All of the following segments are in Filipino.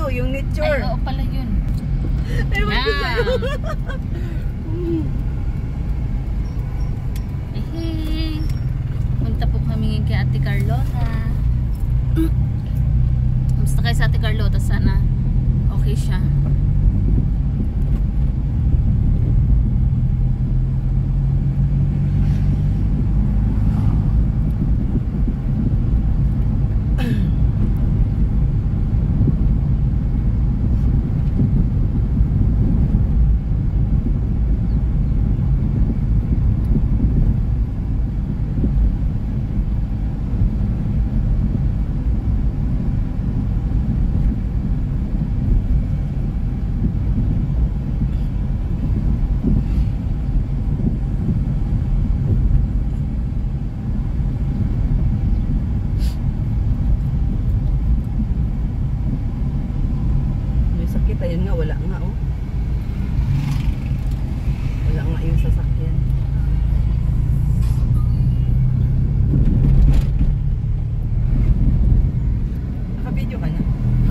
view, yung nature. Ay, oo pala yun. Ewan ko sa'yo. Punta po kami kay Ate Carlota. Kamusta kayo sa Ate Carlota? Sana okay siya. Ayun nga, wala nga oh. Wala nga yung sasakyan. Naka-video ka na?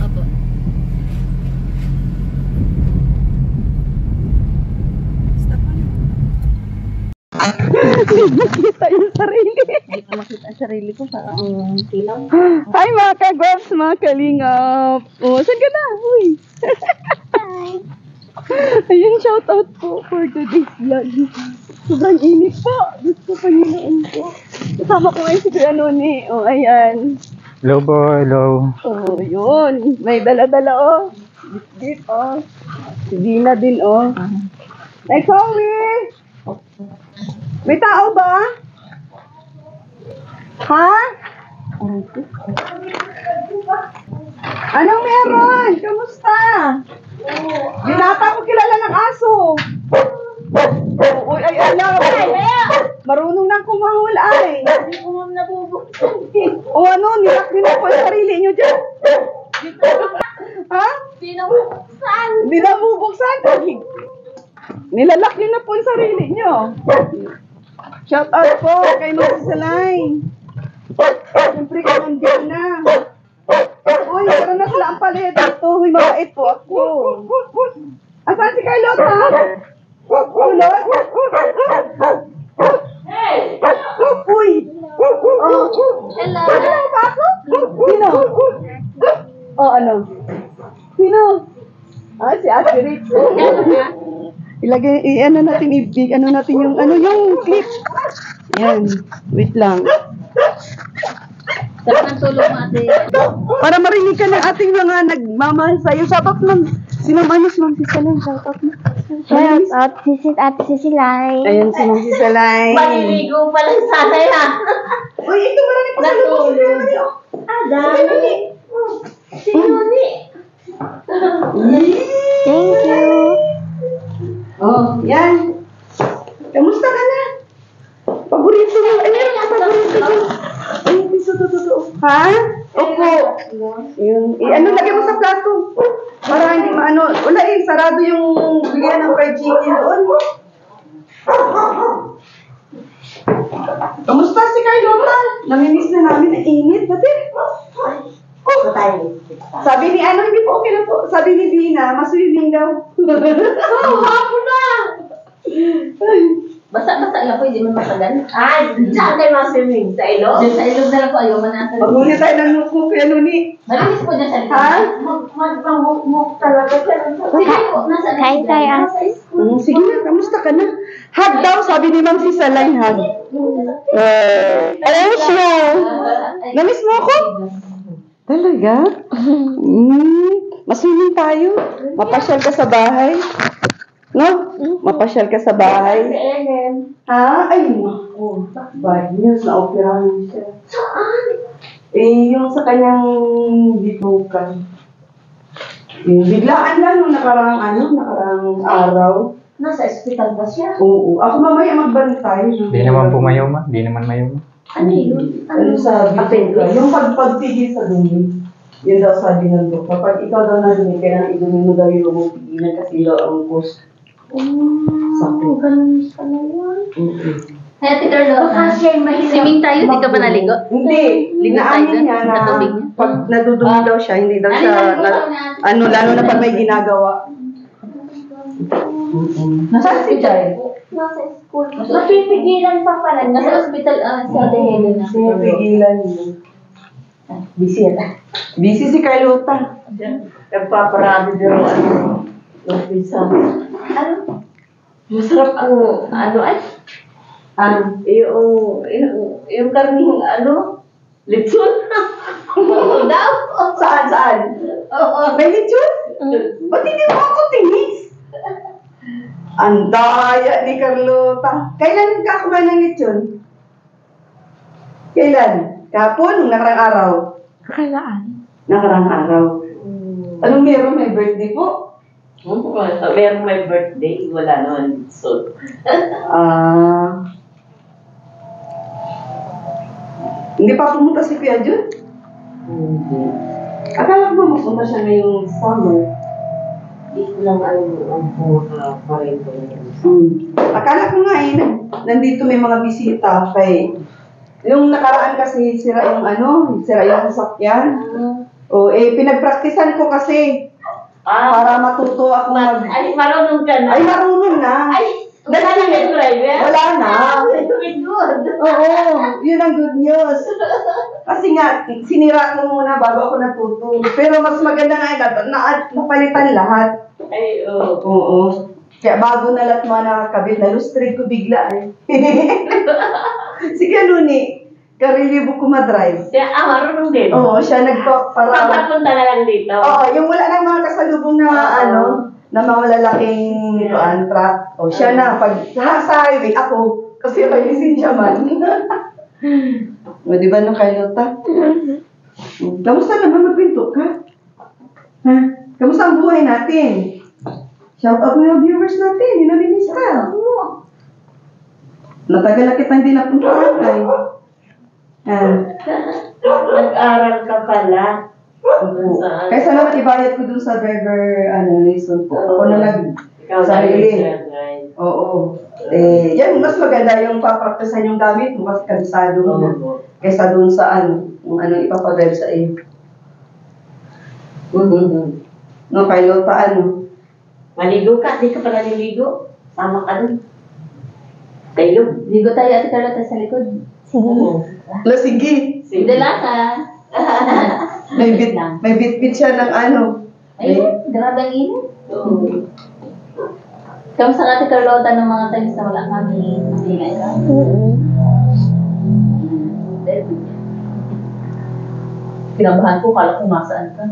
Opo. Stop mo na. Nakita yung sarili. Hindi ko makita ang sarili ko. Parang tilaw. Hi mga ka-gwaps, mga kalingap. Oh, saan ka na? Uy. Ayun, shout out po for today's vlog. Sobrang init po. Gusto Panginoon ko. Kasama ko ngayon si Kuya Noni. Oh, ayan. Hello boy, hello. Oh, yun. May dala-dala oh. Biscuit oh. Si Dina din oh. Hey, Chloe! May tao ba? Ha? Anong meron? Kamusta? Binata ko kilala ng aso. Uy, ay, alam. Marunong nang kumahul ay. Hindi ko ma'am nabubuksan. O ano, nilak nyo na po ang sarili nyo dyan. Ha? Pinabuksan. Hindi na bubuksan. Nilalak nyo na po ang sarili nyo. Shout out po kay Mrs. Salay. Siyempre ka nandiyan na. Uy, pero na sila ang palit. Ito, uy, mabait po ako. Asan si Carlota? Kulot? Uy! Oh. Hello. Ano ba ako? Sino? Oh, ano? Sino? Ah, si Ate Rich. Ilagay, ano natin, ano natin yung, yung clip. Yan, wait lang. Sarap ng tulong mo, Ate. Para marinig ka ng ating mga nagmamahal sa'yo. Shoutout lang. Sino manos, Ma'am Sisalay? Shoutout na. Shoutout Ate Sisilay. Ayan si Ma'am Sisalay. Maliligo pa lang sana yan. Uy, ito marami pa sa loob. Ah, dami. Si Noni. Thank you. Oh, yan. Kamusta ka na? Paborito mo. Ay, meron ka paborito mo. Ay, piso totoo. Ha? Opo. Yung, ano, lagay mo sa plato. Para hindi maano. Wala sarado yung bigyan ng fried chicken doon. Kamusta si Carlota? Namimiss na namin ang init. Pati? Sabi ni hindi po okay na po. Sabi ni Dina, maswimming daw. Hapon na. Basta-basta lang po, hindi mo matagal. Ay, saan kayo mga swimming? Sa ilog? Diyan sa ilog na lang po, ayaw manatan. Pag-uli tayo ng nuko, Kuya Noni. Malinis po dyan sa ilog. Ha? Mag-muk talaga dyan. Sige po, nasa Kain tayo, Ate. Sige na, kamusta ka na? Hug daw, sabi ni Ma'am Sisalay, hug. Ayan siya. Namiss mo ako? Talaga? Maswimming tayo. Mapasyal ka sa bahay. No? Mapasyal ka sa bahay. Ha? Ay, naku. Bad news, na-operahan siya. Saan? Eh, yung sa kanyang bitukan. Biglaan lang nung nakarang araw. Nasa ospital ba siya? Oo. Ako mamaya magbantay. Di naman pumayoma, di naman mayoma. Ano yun? Ano sabi ko? Yung pagpigil sa dumi. Yun daw sabi ng doktor. Kapag ikaw daw na dumi, kailangan idumi mo daw yung mong pigilan kasi daw ang cause. Oh, ganun pala yun. Hey, Ate Carlo. Baka siya Swimming tayo, di ka ba naligo? Hindi, linaamin niya na Sa tubig niya? pag nadudumi daw siya, hindi daw siya, lalo na pag may ginagawa. Nasaan si Jai? Nasa school. Mapipigilan pa pala. Nasa hospital sa Ate Helen. Pigilan niya. Busy yan. Busy si Carlota. Nagpaparami din ano. Ano? Masarap ang ano ay? Yung karning ano? Lechon? Oo daw. Saan? May lechon? Ba't hindi mo ako tinis? Ang daya ni Carlota. Kailan ka kumain ng lechon? Kailan? Kahapon? Nung nakarang araw? Nakarang araw. Anong meron? May birthday po? Meron may birthday, wala naman so. Hindi pa pumunta si Kuya Jun? Akala ko ba mapunta siya ngayong summer? Hindi ko lang alam ang pumunta pa rin ko. Akala ko nga nandito may mga bisita kay yung nakaraan kasi sira yung sasakyan. Pinagpraktisan ko kasi para matuto ako Ay, marunong ka na. Ay, marunong na. Ay, wala na may driver? Wala na. Good. Oo, yun ang good news. Kasi nga, sinira ko muna bago ako natuto. Pero mas maganda nga napalitan lahat. Ay, oo. Oo. Kaya bago na lahat mga nakakabit, na-lustrate ko bigla eh. Si Kanuni, karilibo ko ma-drive. Marunong din. Oo, siya Papunta na lang dito. Oo, yung wala nang mga kasalubong na na mga lalaking truck. O siya na, pag sa highway, ako, kasi may lisensya man. O, di ba nung Carlota? Kamusta naman magpinto ka? Ha? Kamusta ang buhay natin? Shout out mga viewers natin, hinamimiss ka. Matagal na kitang hindi napuntaan kay. Nag-aral ka pala. Kaysa naman ibayad ko dun sa driver lesson po. Ako na sarili. Oo. Yan, mas maganda yung papraktisan yung gamit mo kasi kabisado mo na. Kaysa dun sa kung anong ipapadrive sa iyo. No, Carlota, Maligo ka, di ka pala niligo. Sama ka dun. Kayo. Ligo tayo, Ate Carlota, sa likod. Sige. Sige lang ka. May bit siya ng Ay, grabe ang init. Kamusta ka, Ate Carlota, ng mga times na wala kami nakingay ka? Kinabahan ko, kala ko masaan ka.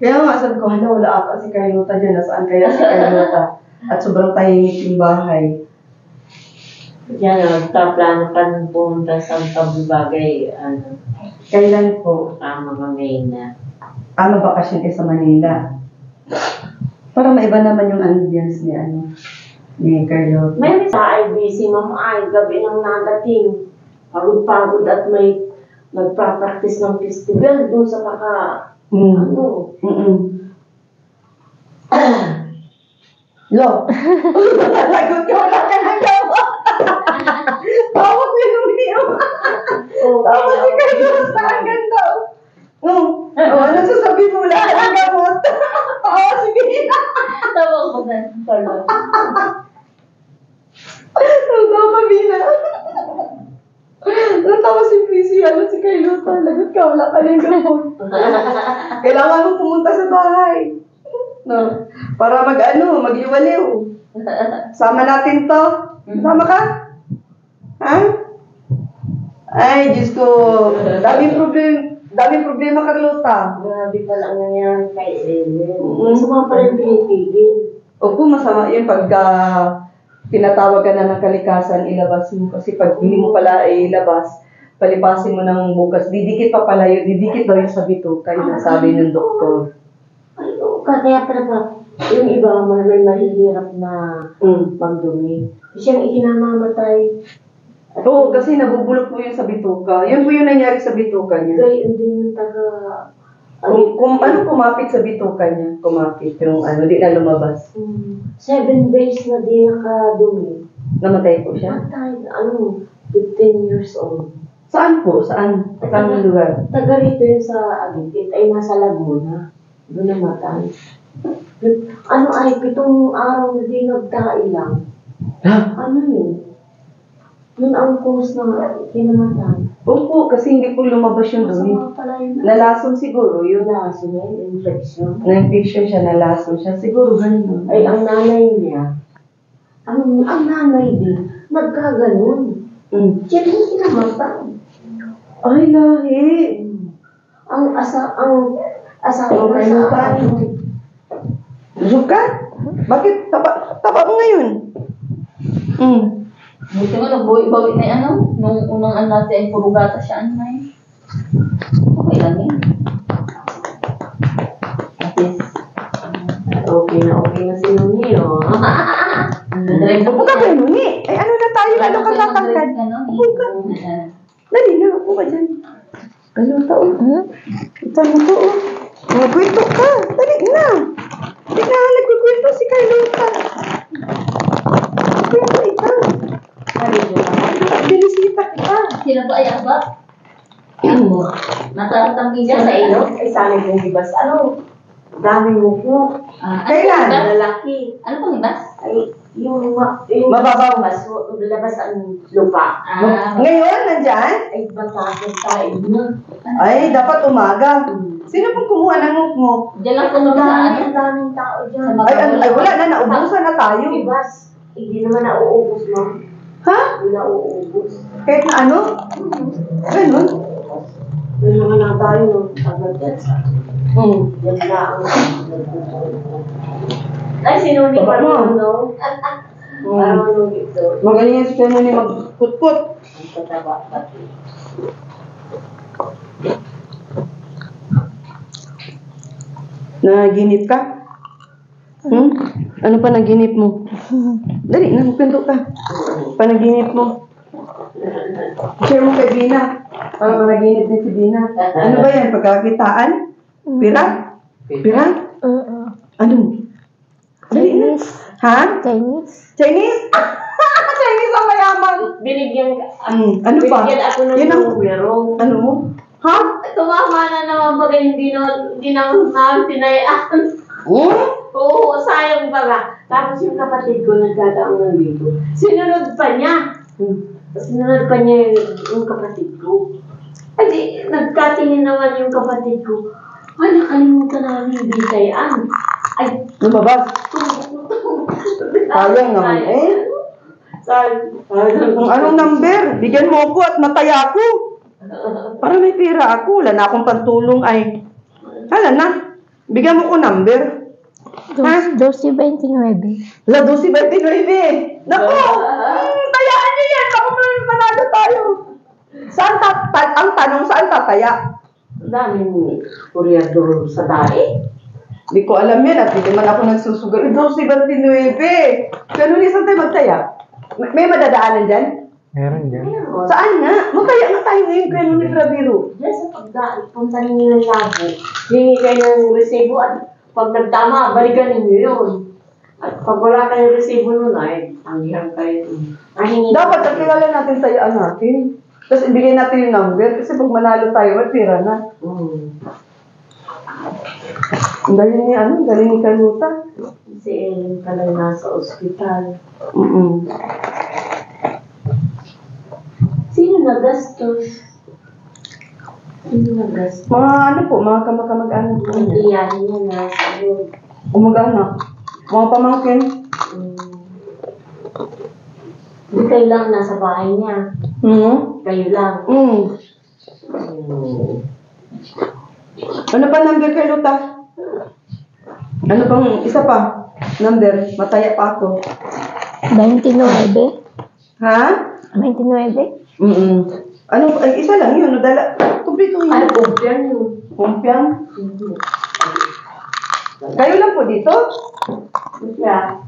Kaya nga, sabi ko, wala ata si Carlota dyan. Nasaan kaya si Carlota? At sobrang tahimik yung bahay. Yan, nagtaplano ka nung pumunta sa Tabibagay, Kailan po? tama kami na. Bakasyon kayo sa Manila. Para maiba naman yung ambience ni Carlota. May sa IBC, ma'am, ay gabi nang nadating. Pagod-pagod at may nagpa-practice ng festival doon sa Lo. Lagot ka, wala ka ng gawa. Tawag ko yung niyo. Tawag si Carlota, ang ganda. Ano sasabihin mo, wala ka ng gamot? Sige. Tawag ko na, Carlo. Tama kami na. Natawa si Prissy, si Carlota. Lagot ka, wala ka ng gamot. Kailangan mo pumunta sa bahay. No. Para magliwaliw. Sama natin to. Sama ka? Ha? Ay, Diyos ko. Daming problema, Carlota. Grabe pala ang nangyari kay Ellen. Masama pa rin pinipigil. Opo, masama yun pagka tinatawag ka na ng kalikasan, ilabas mo. Kasi pag hindi mo pala ilabas, palipasin mo ng bukas, didikit pa pala yun, didikit daw yung sa bituka, yun ang sabi ng doktor. Ay, kaya talaga, yung iba may mahihirap na magdumi. Siyang ikinamamatay. Oo, kasi nabubulok po yun sa bituka. Yun po yung nangyari sa bituka niya. Gayun din yung taga... Kung kumapit sa bituka niya, kumapit yung di na lumabas. 7 days na di nakadumi. Namatay po siya? Matay, 15 years old. Saan po? Saan? Saan lugar? Taga rito yun sa Agipit, ay nasa Laguna. Doon namatay. Ay, 7 araw na di nagdai lang. Ha? Ano yun? Yun ang cause na kinamatay. Opo, kasi hindi po lumabas yung dumi. Masama pala yun. Nalason siguro yun. Laso na yun, infection. Na-infection siya, nalason siya. Siguro ganun. Ay, ang nanay niya, ang nanay din, nagkaganon. Siya din kinamatay. Ay, lahi. Ang asawa Ay, sa paano? Sukat? Bakit? Taba mo ngayon? Buti nga nagbawi-bawi na yung nung unang natin ay puro gata siya anay. Okay lang yun. At least, okay na si Nuni, oh. Upo ka ba, Nuni? Ay, ano na tayo? Lalo ka tatangkad. Upo ka. Dali na, upo ka dyan. Ano taon? Saan mo to? Nagkwento ka. Dali na. Dali na, nagkwento si Carlota. Nagkwento ikaw. Binisita kita. sino ba ay abak? Natatampi Diyan siya sa ilo, ay sana yung ibas. Dami mo po. Kailan? Lalaki. Ano pong ibas? Ay, yung Mababaw. mas, labas ang lupa. Ngayon, nandyan? Ay, batakot tayo na. Ay, dapat umaga. Sino pong kumuha ng nguk mo? Diyan lang Ang kung saan. ang daming tao dyan. Ay, wala na, naubusan na tayo. Ibas, hindi naman nauubos mo. Ha? Hindi nauubos. Kahit na ano? Ganun? Yun naman lang tayo, agad yan sa yan na ang ay, sinuni Baba pa mo. rin, no? Parang ano dito. Magaling yan si Kuya ni magputput. Ang tataba pati. Naginip ka? Ano pa naginip mo? Dali, nagpinto ka. Panaginip mo. Share mo kay Bina. Para managinip din si Bina. Ano ba yan? Pagkakitaan? Pira? Pira? Ano? Dali na. Chinese. Ha? Chinese. Chinese? Chinese ang mayaman. Binigyan Ano pa? binigyan ako ng Yun ang... numero. Ano mo? Ha? Tumama na naman pag hindi na tinayaan. Oo, sayang pala. Tapos yung kapatid ko nagdadaang nandito. Sinunod pa niya. Sinunod pa niya yung kapatid ko. Ay, di, nagkatingin naman yung kapatid ko. Ay, nakalimutan namin yung bintayan. Ay, Lumabas. Sayang naman eh. sayang. Kung anong number, bigyan mo ako at mataya ako. Para may pera ako. Wala na akong pantulong ay. Hala na. Bigyan mo ko number. Ha? 12.29. La 12.29. Naku! Tayaan niyo yan. Baka manalo tayo. Saan ang tanong, saan tataya? Ang daming kuryador sa dae. Hindi ko alam yan at hindi man ako nagsusugal. 12.29. Ganun isang tayo magtaya. May madadaanan dyan? Meron dyan. Saan nga? Magtaya nga tayo ngayon kaya nung Braviro. Diyan sa pagdaan, punta ninyo ng labo. Hingi kayo ng resibo at pag nagtama, balikan ninyo yun. At pag wala kayong resibo nun, ay, tanggihan kayo. Dapat at kilala natin tayaan natin. Tapos ibigay natin yung number kasi pag manalo tayo, may pera na. Ang galing ni ang galing ni Kaluta. Si Ellen pala nasa ospital. Sino nagastos? Sino nagastos? Mga ano po, mga kamag-anak po. Ang iyahin niya nasa loob. Umag-anak. Mga pamangkin. Hindi kayo lang nasa bahay niya. Kayo lang. Ano pa number kay Luta? Ano pang isa pa? Number, mataya pa ako. 29. Ha? 29. Ano, ay, isa lang yun. Dala, kumpleto Ay, yun. kumpiyan yun. Kumpiang. Kayo lang po dito? Yeah.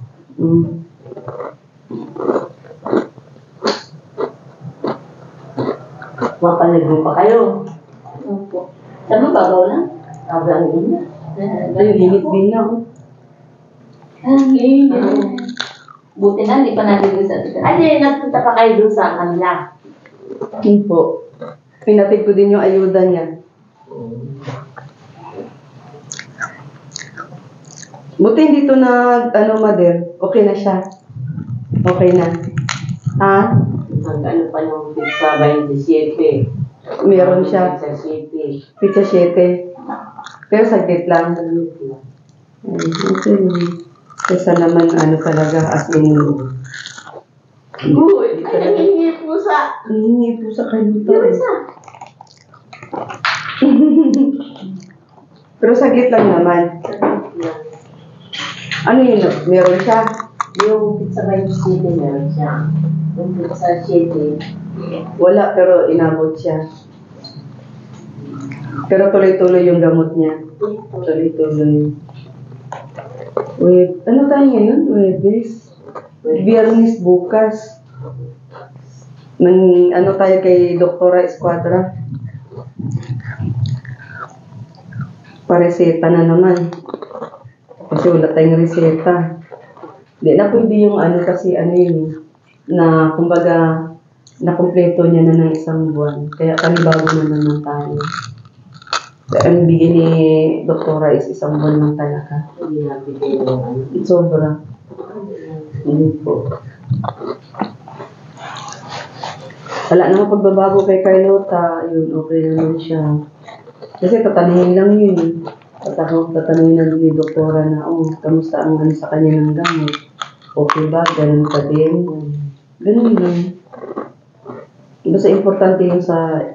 Mapaligo pa kayo. Opo. Sabi ba, babaw lang? Tablang din. Ay, limit din na. Ang init. Buti na, hindi pa natin sa atin. Ay, nagpunta pa kayo dun sa kanila. Hindi po. Pinatid ko din yung ayuda niya. Buti hindi to na, Mother. Okay na siya. Okay na. Ha? Hanggang ano pa nung pizza 27. Meron siya. Pizza 7. Pizza 7. Pero saglit lang. Ay, okay. Kesa naman talaga as in. Uy, ay, nangingi pusa. Hindi po sa kayo Yung isa. Pero saglit lang naman. Ano yun? Meron siya. Yung pizza 27 meron siya. Yung pizza 7. Wala, pero inabot siya. Pero tuloy-tuloy yung gamot niya. Tuloy-tuloy. Wait, ano tayo ngayon? Webes? Biyernes bukas. Tayo kay Doktora Esquadra. Pareseta na naman. Kasi wala tayong reseta. Hindi na pwede yung kasi yun na kumbaga nakumpleto niya na ng isang buwan. Kaya bago na naman tayo. Ang bigay ni Doktora is isang buwan lang talaga. Hindi natin yung Sobra. Hindi po. Wala namang pagbabago kay Carlota. Yun, okay naman siya. Kasi tatanungin lang yun. Tatanungin na ni Doktora na, kamusta ang sa kanya ng gamot? Okay ba? Ganun pa din? Ganun yun. Basta importante yung sa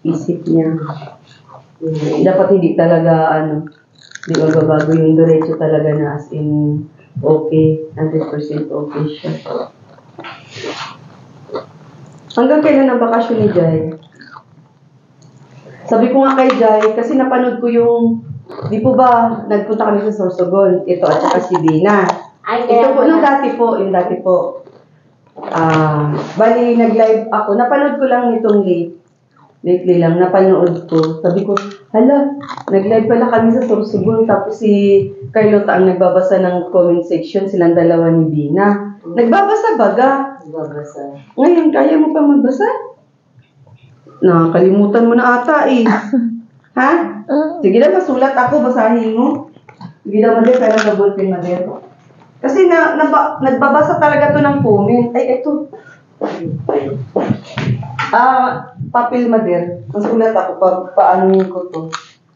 isip niya. Dapat hindi talaga, hindi magbabago yung diretso talaga na as in, okay, 100% okay siya. Hanggang kailan ang bakasyon ni Jai? Sabi ko nga kay Jai, kasi napanood ko yung, di po ba, nagpunta kami sa Sorsogon, ito at saka si Dina. Ay, Ito po, yung dati po. Bali, nag-live ako, napanood ko lang nitong lately lang, napanood ko. Sabi ko, hala, nag-live pala kami sa Sorsogon, tapos si Carlota ang nagbabasa ng comment section, silang dalawa ni Bina. Nagbabasa baga. Babasa. Ngayon, kaya mo pa magbasa? Nakalimutan mo na ata eh. Ha? Sige na, masulat ako, basahin mo. Sige na, Mader, kaya nag-ballpen, Mader. Kasi nagbabasa talaga to ng comment. Ay, ito. Papel, Mader. Masulat ako, paano ko to.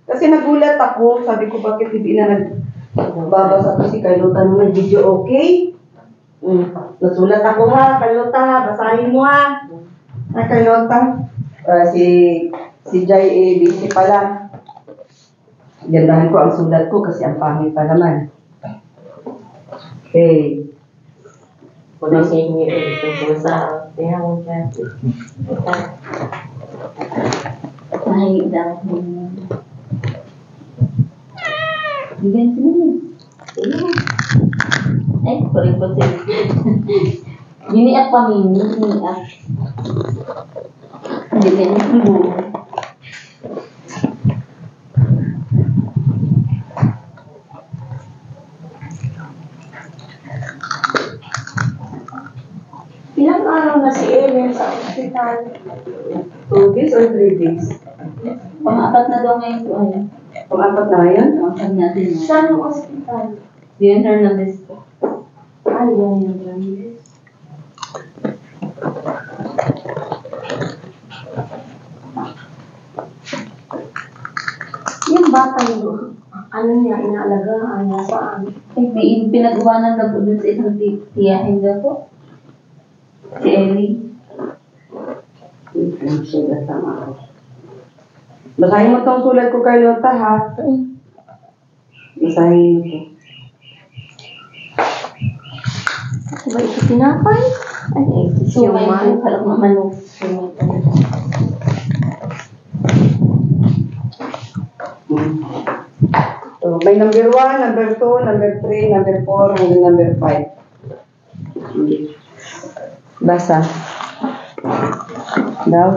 Kasi nagulat ako, sabi ko, bakit hindi na nagbabasa ko si Carlota nung nag-video, okay? Nasulat ako ha, Carlota, basahin mo ha. Carlota. Si Jai busy pala. Gandahan ko ang sulat ko kasi ang pangit pa naman. Okay. Kung siya hindi ito sa kaya mo siya. Ay, dahil. Bigyan ko naman. Ay, sorry po siya. Giniak pa mini, giniak. Hindi din yung buo. Ilang araw na si Ellen sa ospital? 2 days or 3 days? Pang-apat na daw ngayon po. Ano? Pang-apat na ngayon? Pang-apat natin. Saan ang ospital? Diyan Hernandez po. Ay, yan yung Hernandez. Yung bata mo, ano niya, inaalagaan niya saan? Ay, pinag-uwanan na po dun sa isang tiyahin daw po. Si Ellie. Sulat tama ako. Basahin mo itong sulat ko, Carlota, ha? Basahin mo ito. Ba ito tinapay? Ay, Sumay po, kalak na manok. Sumay po. So, may number 1, number 2, number 3, number 4, hanggang number 5. Basa. Daw.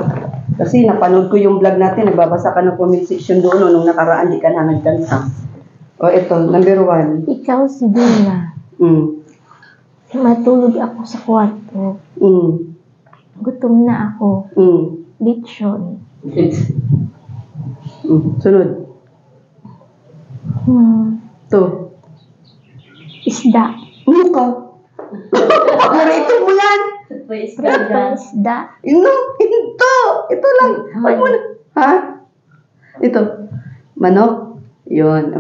Kasi napanood ko yung vlog natin, nagbabasa ka ng comment section doon, nung nakaraan, di ka na nagdansa. O ito, number 1. ikaw si Dina. Matulog ako sa kwarto. Mm. Gutom na ako. Mm. Lechon. Sunod. To. Isda. Ano ka? Paborito mo yan. Pwes ka Prito dyan. isda. Ito. Ito lang. Wag mo na. Ha? Ito. Manok. Yun.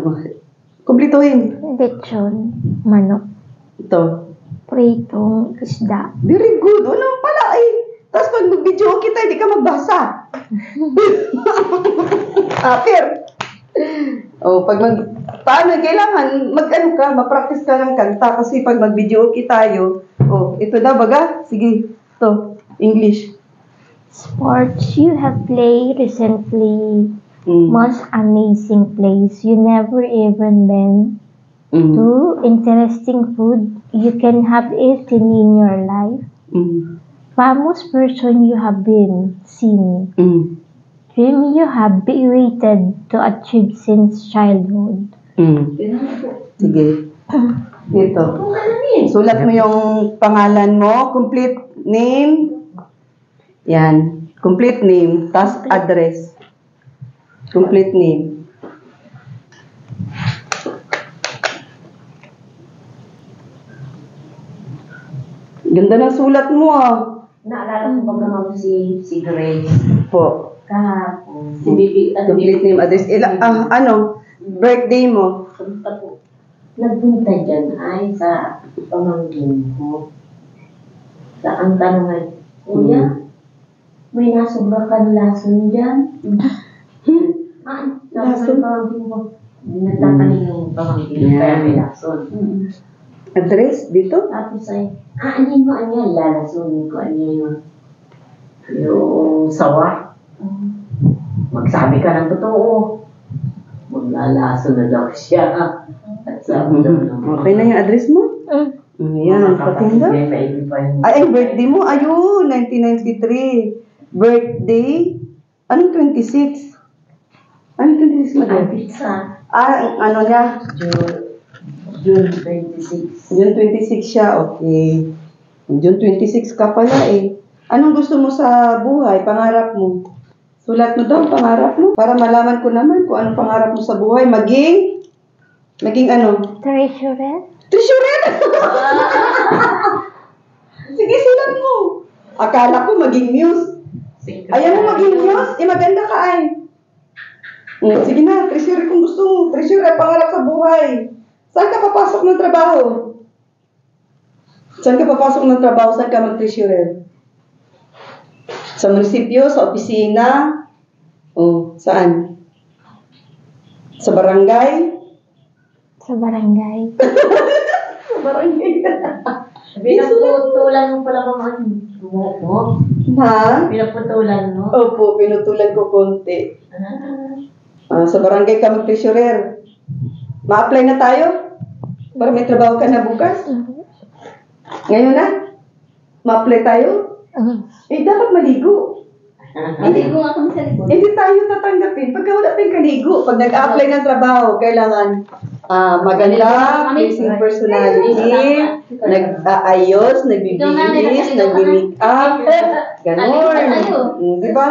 Kumplituhin. Lechon. Manok. Ito. Pritong isda. Very good. Ano pala eh. Tapos pag mag-video kita, hindi ka magbasa. Fair. Paano, kailangan mag-ano ka, ma-practice ka ng kanta kasi pag mag-video tayo, ito daw baga, sige, ito, English. Sports you have played recently. Mm. Most amazing place you never even been Mm. to. Interesting food you can have eaten in your life. Mm. Famous person you have been seen. Mm. Dream you have been waited to achieve since childhood. Mm. Sige. Dito. Sulat mo yung pangalan mo, complete name. Yan. Complete name, tas address. Complete name. Ganda ng sulat mo ah. Naalala ko ba naman si Grace? Po. Kahapon. Si Bibi. Complete name, address. Birthday mo. Nagpunta dyan ay sa pamangkin ko. Sa ang tanong ay, Kuya, may nasobra ka ng lason dyan? Lason? Pamangkin ko. Nagtatanin yung pamangkin ko, kaya may lason. Address dito? Tapos ay, anin mo anya, lalasunin ko anya yung sawa. Magsabi ka ng totoo. Maglalaso na daw siya. At sabi daw naman. Okay na yung address mo? Ayan, patinda. Ay, ang birthday mo, ayun, 1993. Birthday, anong 26? Anong 26 mo Ang din? pizza. Ano niya? June 26. June 26 siya, okay. June 26 ka pala eh. Anong gusto mo sa buhay, pangarap mo? Sulat mo daw, pangarap mo. Para malaman ko naman kung anong pangarap mo sa buhay. Maging ano? Treasurer? Treasurer! Sige, sulat mo. Akala ko maging muse. Ayaw mo maging muse? Maganda ka ay. Sige na, treasurer kung gusto mo. Treasurer, pangarap sa buhay. Saan ka papasok ng trabaho? Saan ka papasok ng trabaho? Saan ka mag-treasurer? Sa munisipyo, sa opisina? Saan? Sa barangay? Sa barangay. Sa barangay. Pinaputulan mo pala mga mo. Ha? Pinaputulan mo. Opo, pinutulan ko konti. Sa barangay ka mag-treasurer. Ma-apply na tayo? Para may trabaho ka na bukas? Ngayon na? Ma-apply tayo? Dapat maligo. Hindi ko nga kami sa likod. Hindi tayo tatanggapin. Pagka wala tayong kaligo, pag nag-apply ng trabaho, kailangan maganda, pleasing personality, nag-aayos, nagbibihis, nag-make up, ganon. Di ba?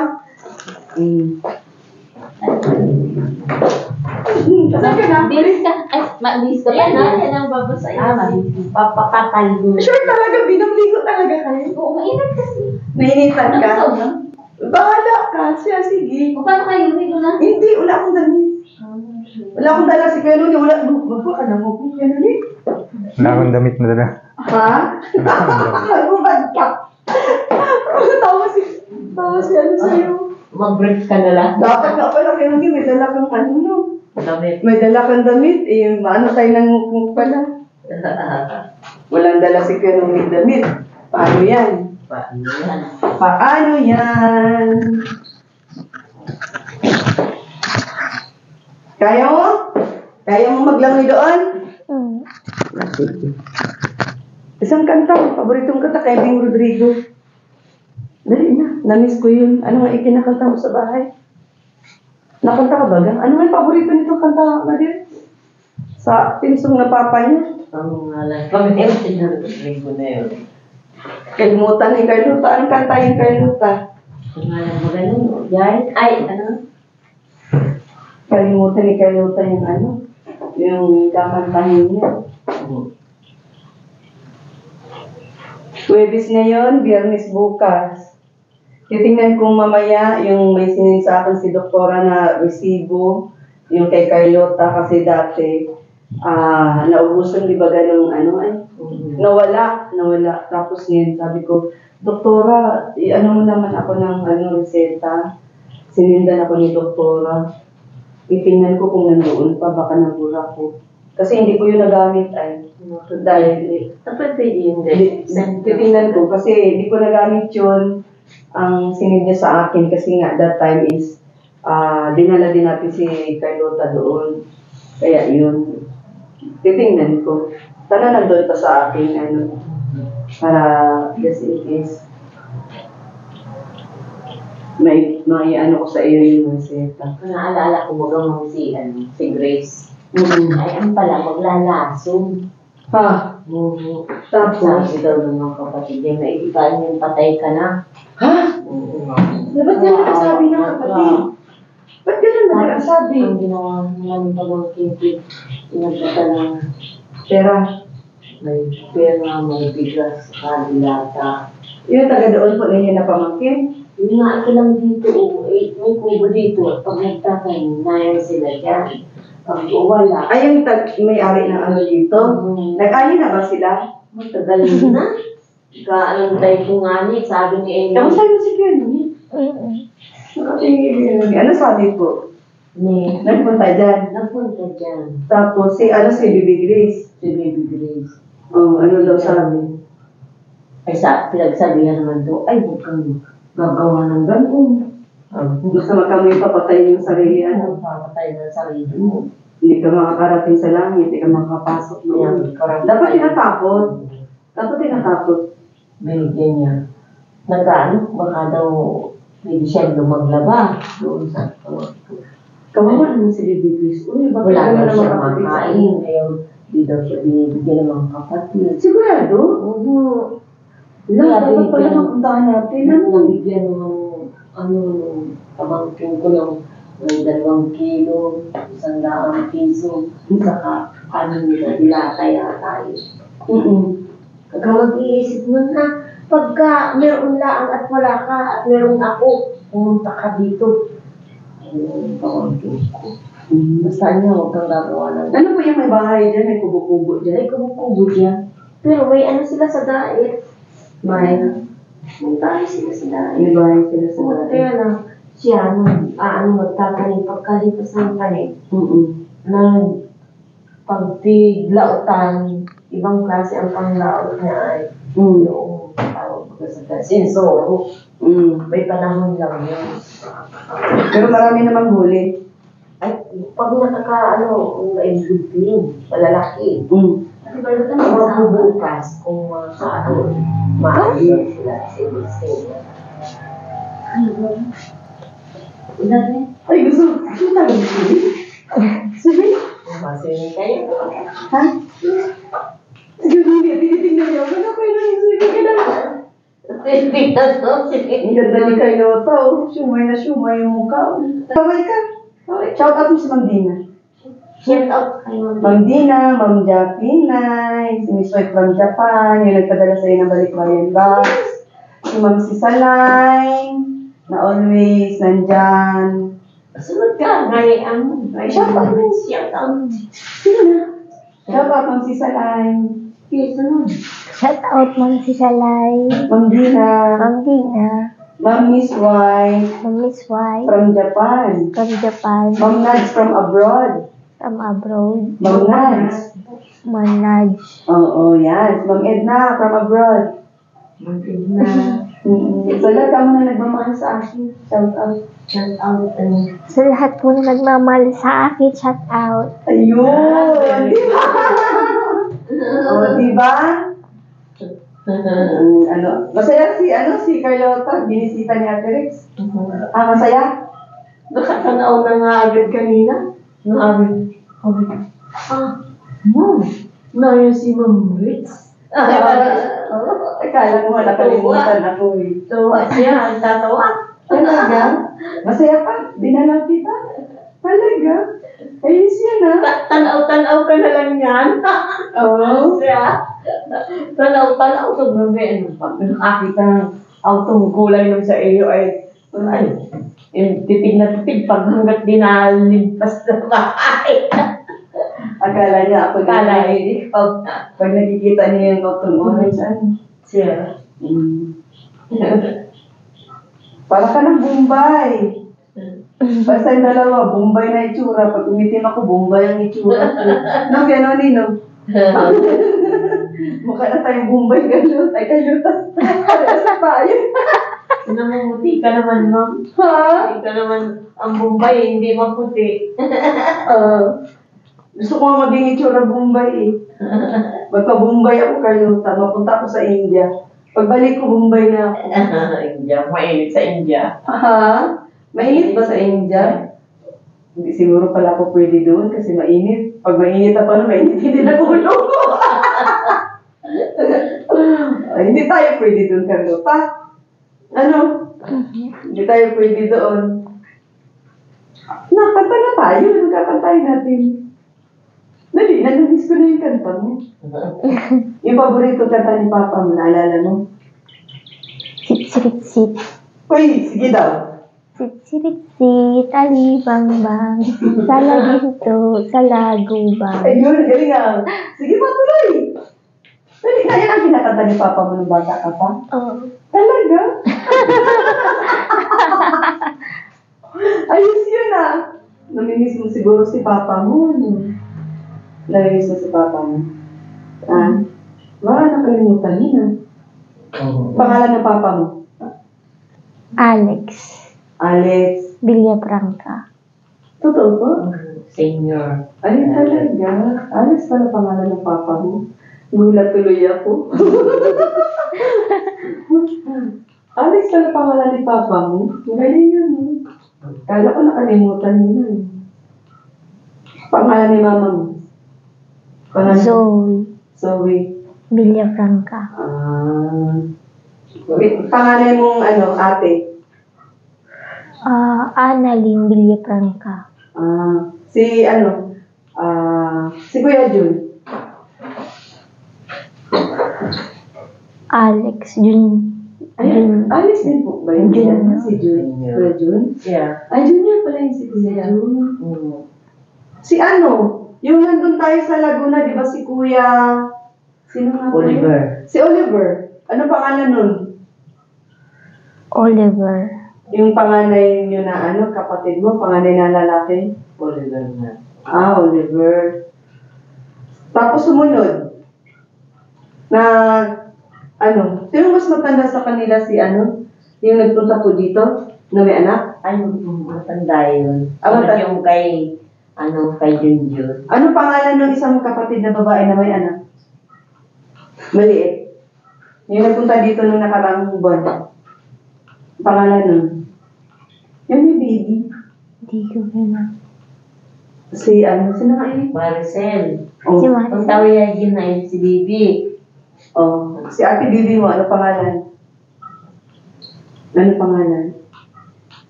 Saan ka na? Bilis ka. Ay, bilis ka pa na. Yan ang babasahin. Papapaligo. Sure talaga, binamligo talaga kayo. Oo, mainit kasi. Nainitan ka? Nakasaw na. Bahala ka, siya, sige. O, paano kayo? Hindi ko na. Hindi, wala akong damit. Wala akong dala si Kuya Nuni. Magpo ka na mo kung Kuya Nuni. Wala akong damit na dala. Ha? Nagubad ka. Tawa si ano sa'yo. Mag-break ka na lang. Dapat nga pala Kuya Nuni, may dala kang ano, no? Damit. May dala kang damit. Maano tayo ng mukmuk pala. Walang dala si Kuya Nuni damit. Paano yan? Paano yan? Kaya mo? Kaya mo maglangoy doon? Isang kanta, paboritong kanta kay Bing Rodrigo. Dali na, namiss ko yun. Ano nga ikinakanta mo sa bahay? Nakanta ka ba? Ano nga yung paborito nitong kanta, Madir? Sa tinsong na papa niya? Ang ngalan. Pamilya ko na yun. Kalimutan ni Carlota. Anong kanta yung Carlota? Ang ngalan mo ganun. Yan. Ay, ano? Kalimutan ni Carlota yung ano? Yung kakantahin niya. Huwebes ngayon, Biyernes bukas. Titingnan kong mamaya yung may sinin sa akin si Doktora na resibo, yung kay Carlota kasi dati, naubusan di ba ganong ano ay, nawala. Tapos ngayon sabi ko, Doktora, ano mo naman ako ng reseta. Sinindan ako ni Doktora. Titingnan ko kung nandoon pa, baka nabura ko. Kasi hindi ko yun nagamit ay. Dahil, Pwede yun din. titingnan ko kasi hindi ko nagamit yun ang sinid niya sa akin kasi nga that time is dinala din natin si Carlota doon. Kaya yun, titingnan ko. Sana nandun pa sa akin, para just in case may ano ko sa iyo yung reseta. Naalala ko mo si Grace. Mm-hmm. Ay, ang pala, maglalasong. Ha? Tapos? Sabi daw ng mga kapatid niya, naiiba yung patay ka na. Ha? Ba't ka nakasabi ng kapatid? Ba't ka nakasabi? Ang ginawa nila ng pamangkin ko, pinagkata ng Pera. may pera, may bigas, kalilata. Yung taga doon po ninyo na pamangkin? Yung nga ito lang dito, may kubo dito. Pag nagtatay, nayan sila dyan. Pag wala, Ay, yung may-ari ng ano dito? Nag-ali na ba sila? matagal na. Kaantay ko nga ni, sabi ni Amy. Kamusta yung si Kenny? Ano sabi po? Ni, Nagpunta dyan. napunta dyan. Tapos si Baby Grace. Si Baby Grace. Ano daw sabi? Ay, pinagsabihan naman to, ay, huwag kang gagawa ng gano'n. Gusto magkamoy papatay yung sarili, Ano, papatay ng sarili mo. Hindi ka makakarating sa langit, hindi ka makapasok doon. Dapat tinatakot. Binigyan niya. Nagkaano, baka daw pwede siya maglaba doon sa Kawawa naman si Baby Grace. Uy, bakit wala ka daw na siya makakapit sa makain, kaya di daw siya binibigyan ng mga kapatid. Sigurado? Oo. Dapat pala mapuntahan natin. Nabigyan ng pamangkin ko ng 2 kilo, 100 piso, saka kanin nila dilata yata yun. Pagka mag-iisip mo na, pagka meron lang at wala ka at meron ako, pumunta ka dito. Ayun, pamangkin ko. Basta niya, huwag kang gagawa ng Ano po yung may bahay dyan? May kubo-kubo dyan? ay kumukubo dyan. Pero may ano sila sa daet. May tayo sila sa daet. May bahay sila sa Oo, bahay. kaya lang, siya, magtatanim, pagkalipas ng tanim, ng pagtiglautan, ibang klase ang panglaot niya ay yung tawag ko sa sinsoro. May panahon lang yun. Pero marami namang huli. Ay, pag naibig yun, malalaki. Kasi ba ito na Mabubukas kung maayos sila. Sila. Ay, gusto talaga sili? Sili? Masinin kayo. Ha? Sige, tinitingnan niyo. Ano kayo na yung sili ka na? Ang ganda ni Carlota, oh. Shumay na shumay yung mukha. Kaway ka. Shout out mo si Ma'am Dina. Shout out kayo. Ma'am Dina, Ma'am Japinay, si Miss White from Japan, yung nagpadala sa'yo ng balikbayan box. Si Ma'am Sisalay, na always nandyan. Sunod ka, ngayon. Shout out. Shout out. Sino na? Shout out, Ma'am Sisalay. Okay, sunod. Shout out, Ma'am Sisalay, Ma'am Dina, Ma'am Dina, Ma'am Miss White Ma'am Miss White from Japan. from Japan, Ma'am Nads from abroad. from abroad, Ma'am Nads. Ma'am Naj, Oo, yan. Ma'am Edna from abroad. Magpid na. So, lahat ka mo na nagmamahal sa akin. Shout out. Shout out. sa lahat po na nagmamahal sa akin, shout out. Ayun! Di ba? O, di ba? Masaya si Carlota. Binisita ni Ate Rex. Masaya? Nakatanaw na nga agad kanina. Agad. Mom, na yun si Ma'am Ritz. Akala ko nga nakalimutan ako eh. Tawa siya, tatawa. Talaga? Masaya ka? Dinala kita? Talaga? Ayos yan ah. Tanaw-tanaw ka na lang yan. Oo. Siya. Tanaw-tanaw ka na rin. Pag nakakita ng autong kulay nung sa iyo ay titig na titig pag hanggat di nalimpas na bahay. Akala niya ako Akala din. Pag nakikita niya yung cotton orange, Siya. para ka ng Bombay. Basta yung dalawa, Bombay na itsura. Pag umitim ako, Bombay ang itsura. No, gano'n Nino. Mukha na tayong Bombay galut. Ay, galutas. Parehas na tayo. Namumuti ka naman, Ma'am. Ha? Hindi ka naman, ang Bombay, hindi maputi. Gusto ko nga maging itsura Bombay eh. Magpa-Bombay ako kaluta. Mapunta ako sa India. Pagbalik ko, Bombay na ako. India, mainit sa India. Ha? Mainit ba sa India? Hindi siguro pala ako pwede doon kasi mainit. Pag mainit na pala, mainit hindi na ulo ko. Ay, hindi tayo pwede doon, Carlota. Ano? Hindi tayo pwede doon. Nakanta na tayo. Magkakantayin natin. Dali, nalabis ko na yung kanta mo. Yung paborito kanta ni Papa mo, naalala mo? Sit. Uy, sige daw. Sit, alibang-bang, sala dito, sala gubang. Ayun, galing ah. Sige, matuloy. Dali, kaya ang kinakanta ni Papa mo nung bata ka pa? Oh, Talaga? Ayos yun ah. Namimiss mo siguro si Papa mo. Ano? Namimiss mo si Papa mo. Ah, baka nakalimutan yun ah. Pangalan ng Papa mo? Alex Alex. Villafranca. Totoo po? Senior. Ay, talaga. Alex pala pangalan ng Papa mo. Gulat tuloy ako. Alex pala pangalan ni Papa mo. Galing yun. Kala ko nakalimutan mo na. Pangalan ni Mama mo? Pangalan? Zoe. Villafranca. Pangalan mong ate? Annalyn Villafranca. Si si Kuya Jun. Alex Jun. Alex din po ba yun? Jun. Si Jun. Kuya Jun? Yeah. Ay, Junior pala yung si Kuya Jun. Si yung nandun tayo sa Laguna, di ba si Kuya... Sino nga po yun? Oliver. Si Oliver. Ano pangalan nun? Oliver. Yung panganay nyo na kapatid mo, panganay na lalaki? Oliver na. Oliver. Tapos sumunod. Na, sino mas matanda sa kanila si yung nagpunta po dito, na may anak? Ay, matanda yun. Matanda. Yung kay Junjun. Ano pangalan ng isang kapatid na babae na may anak? Maliit. Yung nagpunta dito nung nakaraang buwan. Pangalan nun? Yung may baby. Hindi ko na. Sino nga yun? Maricel. Oh. Si Ang Maricel. tawag yun na yun si Bibi. Oh. Si ate Bibi mo, ano pangalan? Ano pangalan?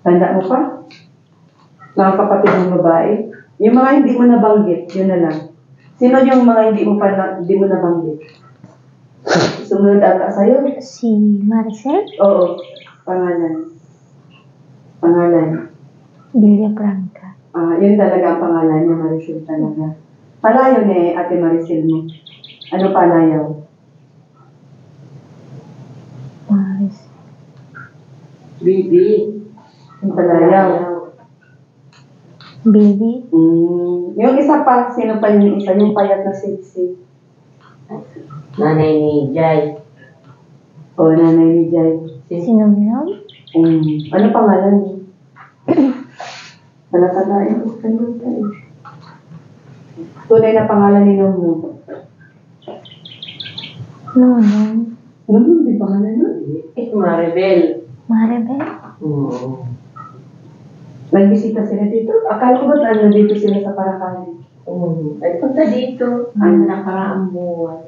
Tanda mo pa? Mga kapatid ng babae? Yung mga hindi mo nabanggit, yun na lang. Sino yung mga hindi mo nabanggit? Sumunod ata sa'yo? Si Maricel Oo. Pangalan. Villafranca. Yun talaga ang pangalan niya, Maricel talaga. Palayaw ni Ate Maricel mo. Ano palayaw? Maricel. Bibi. Yung palayaw. Baby. Yung isa pa, sino pa yung isa? Yung payat na sexy. Nanay ni Jai. Nanay ni Jai. Sinomnom. Ano pangalan niya? Palatandaan ko. Tunay na pangalan ni Nomo. Nonon. Di pangalan nun? Maribel. Maribel. Oo. Nagbisita sila dito. Akala ko ba dito sila sa Paracali? Ay, punta dito. Ang nakaraang buwan.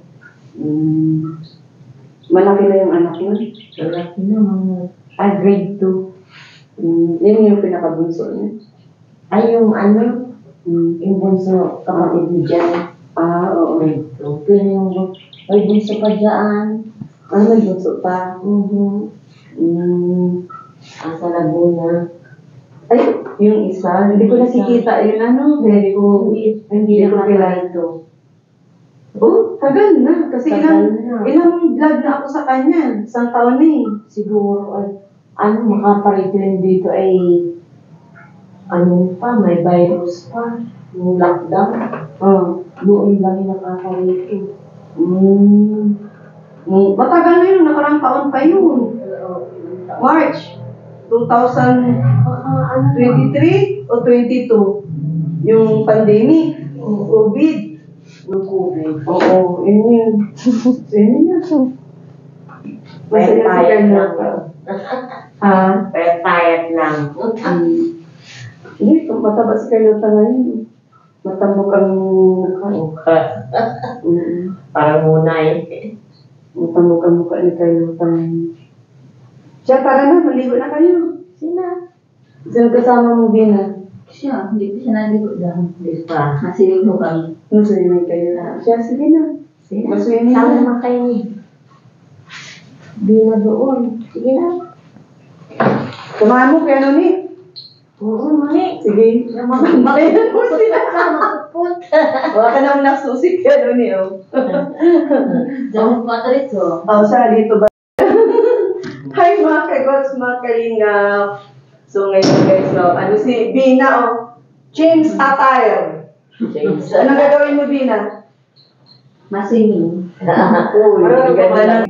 Malaki na yung anak mo. Malaki na mga grade 2. Yun yung pinakabunso niya. Ay, yung yung bunso, kapatid mo dyan. Oo. Grade 2. Pero yung may bunso pa dyan. May bunso pa. Sa Laguna. Ay, yung isa. Hindi ko nakikita yun Hindi ko kilala. ito. Oh, tagal na. Kasi Tagal na. ilang vlog na ako sa kanya. Isang taon na eh. Siguro, makaparito yun dito ay, may virus pa. Yung lockdown. Noon lang yung nakaparito. Matagal na yun. Nakarang taon pa yun. March 2023 o 22. Yung pandemic. COVID. Yung COVID. Oo, yun. Yun yan. Payat lang. Ha? Payat lang. Hindi, mataba si Carlota ngayon. Matambok ang mukha. Parang muna eh. Matambok ang mukha ni Carlota ngayon. Siya, tara na, maligo na kayo. Sino kasama mo, Bina? Siya, hindi ko siya naligo dyan. Di pa. Nasilig ko kami. Maswimming kayo na. Siya, sige na. Maswimming Sama na. naman kayo ni. Di na doon. Sige na. Samahan mo kaya ni. Oo, mali. Sige. Makayan mo sila. Magpupunta. Baka ka naman nagsusik kaya ni. Diyan mo pa rito. Siya dito ba? Hi mga kagots, mga kalingap. So ngayon guys, si Bina James attire. Anong gagawin mo, Bina? Masingin. Uy, ganda lang.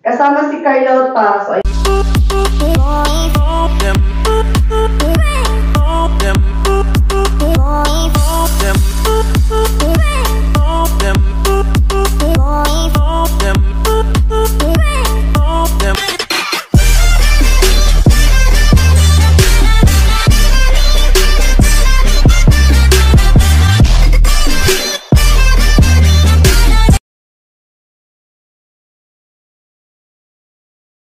Kasama si Carlota. So,